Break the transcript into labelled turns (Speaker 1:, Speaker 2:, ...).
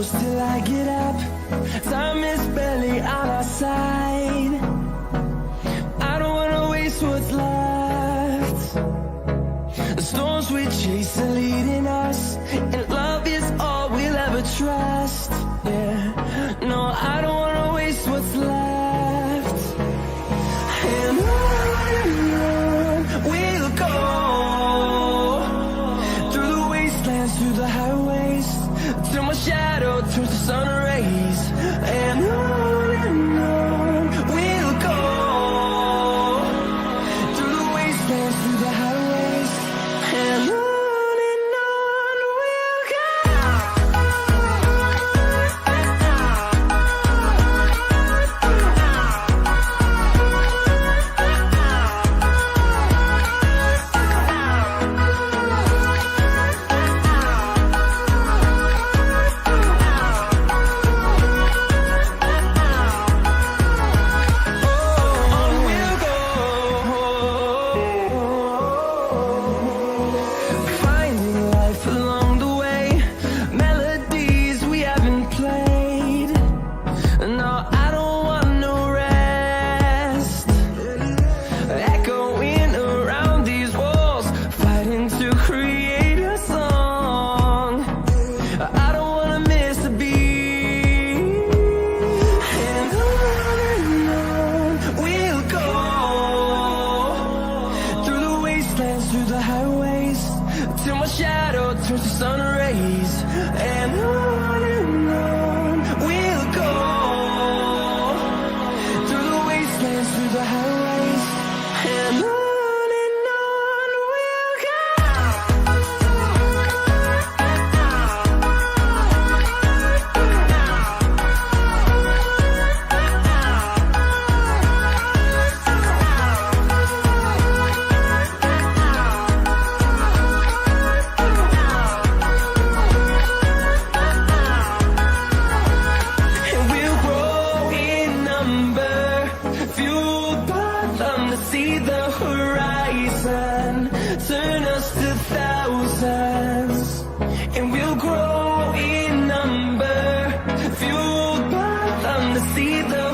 Speaker 1: close till I get up. Time is barely on our side. I don't wanna waste what's left. The storms we chase are leading us, and love is all we'll ever trust. Yeah, no, I don't wanna waste what's left. And on we'll go, through the wastelands, through the highways, till my shadow turns to sun rays. And on we'll go, through the wastelands, through the highways, and on we'll go. Finding life along the way, melodies we haven't played. No, I don't want no rest. Echoing around these walls, fighting to create a song. I don't wanna miss a beat. And on we'll go, through the wastelands, through the highways, till my shadow turns to sun rays. And on we'll go, through the wastelands, through the highways, and on we'll go. And we'll grow in number, fueled by them to see the horizon, turn us to thousands. And we'll grow in number, fueled by them to see the